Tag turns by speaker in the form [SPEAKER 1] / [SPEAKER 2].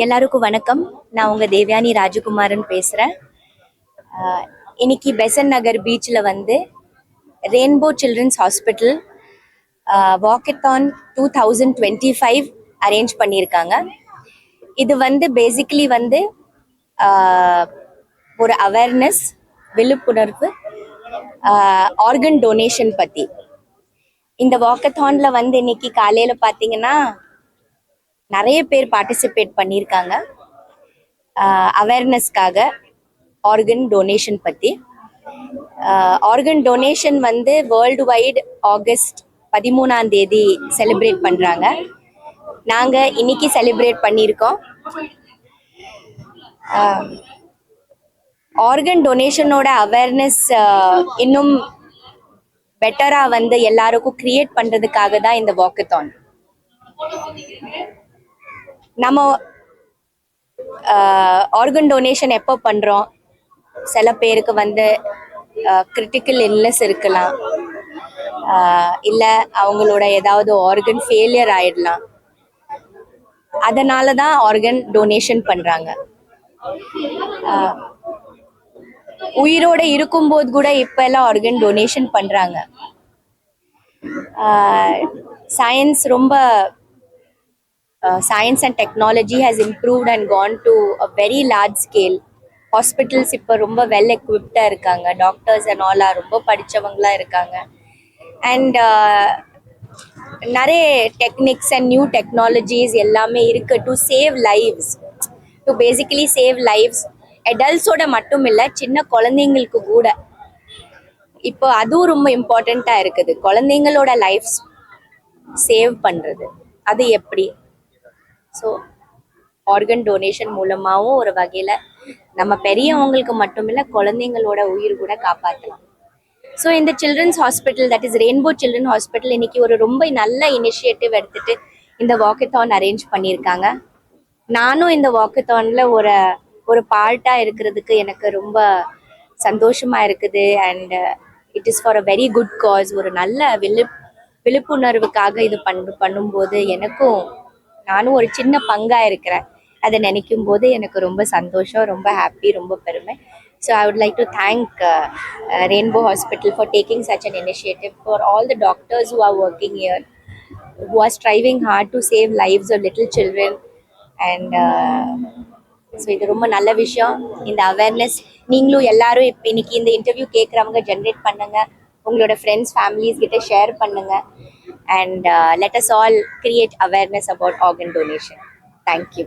[SPEAKER 1] எல்லாருக்கும் வணக்கம். நான் உங்க தேவயானி ராஜகுமாரன் பேசுறேன். இன்னைக்கு பெசன் நகர் பீச்சில் வந்து rainbow children's hospital walkathon 2025 arrange பண்ணியிருக்காங்க. இது வந்து பேசிக்கலி வந்து ஒரு அவேர்னஸ், விழிப்புணர்வு, ஆர்கன் டொனேஷன் பற்றி. இந்த வாக்கத்தானில் வந்து இன்னைக்கு காலையில் பார்த்தீங்கன்னா நிறைய பேர் பார்ட்டிசிபேட் பண்ணியிருக்காங்க அவேர்னஸ்க்காக ஆர்கன் டொனேஷன் பற்றி. ஆர்கன் டொனேஷன் வந்து வேர்ல்டு வைடு ஆகஸ்ட் 13 செலிப்ரேட் பண்ணுறாங்க. நாங்கள் இன்னைக்கு செலிப்ரேட் பண்ணியிருக்கோம். ஆர்கன் டொனேஷனோட அவேர்னஸ் இன்னும் பெட்டராக வந்து எல்லாருக்கும் கிரியேட் பண்ணுறதுக்காக தான் இந்த வாக்கத்தான். நம்ம ஆர்கன் டொனேஷன் எப்போ பண்ணுறோம்? சில பேருக்கு வந்து கிரிட்டிக்கல் இல்னஸ் இருக்கலாம், இல்லை அவங்களோட ஏதாவது ஆர்கன் ஃபெயிலியர் ஆயிடலாம். அதனால தான் ஆர்கன் டொனேஷன் பண்ணுறாங்க. உயிரோட இருக்கும்போது கூட இப்போ எல்லாம் ஆர்கன் டொனேஷன் பண்ணுறாங்க. Science and technology has improved and gone to a very large scale. Hospitals இப்போ ரொம்ப வெல் எக்விப்டாக இருக்காங்க. டாக்டர்ஸ் அண்ட் ஆல் ரொம்ப படித்தவங்களாக இருக்காங்க. அண்ட் நிறைய டெக்னிக்ஸ் அண்ட் நியூ டெக்னாலஜிஸ் எல்லாமே இருக்குது to save lives, to basically save lives. அடல்ட்ஸோட மட்டும் இல்லை, சின்ன குழந்தைங்களுக்கு கூட இப்போ அதுவும் ரொம்ப இம்பார்ட்டண்ட்டாக இருக்குது. குழந்தைங்களோட லைஃப்ஸ் சேவ் பண்ணுறது அது எப்படி? ஸோ ஆர்கன் டொனேஷன் மூலமாகவும் ஒரு வகையில் நம்ம பெரியவங்களுக்கு மட்டும் இல்லை, குழந்தைங்களோட உயிர் கூட காப்பாற்றலாம். ஸோ இந்த children's hospital, that is rainbow children hospital, இன்னைக்கு ஒரு ரொம்ப நல்ல இனிஷியேட்டிவ் எடுத்துட்டு இந்த வாக்கத்தான் அரேஞ்ச் பண்ணியிருக்காங்க. நானும் இந்த வாக்கத்தானில் ஒரு பார்ட்டாக இருக்கிறதுக்கு எனக்கு ரொம்ப சந்தோஷமாக இருக்குது. And it is for a very good cos. ஒரு நல்ல விழிப்புணர்வுக்காக இது பண்ணும்போது நானும் ஒரு சின்ன பங்காக இருக்கிறேன். அதை நினைக்கும் போது எனக்கு ரொம்ப சந்தோஷம், ரொம்ப ஹாப்பி, ரொம்ப பெருமை. So I would like to thank rainbow hospital for taking such an initiative, for all the doctors who are working here, who are striving hard to save lives of little children. And so இது ரொம்ப நல்ல விஷயம். இந்த awareness நீங்களும் எல்லாரும் இப்போ இன்னைக்கு இந்த இன்டர்வியூ கேட்குறவங்க ஜென்ரேட் பண்ணுங்க, உங்களோட ஃப்ரெண்ட்ஸ் ஃபேமிலிஸ் கிட்ட ஷேர் பண்ணுங்க. And let us all create awareness about organ donation. Thank you.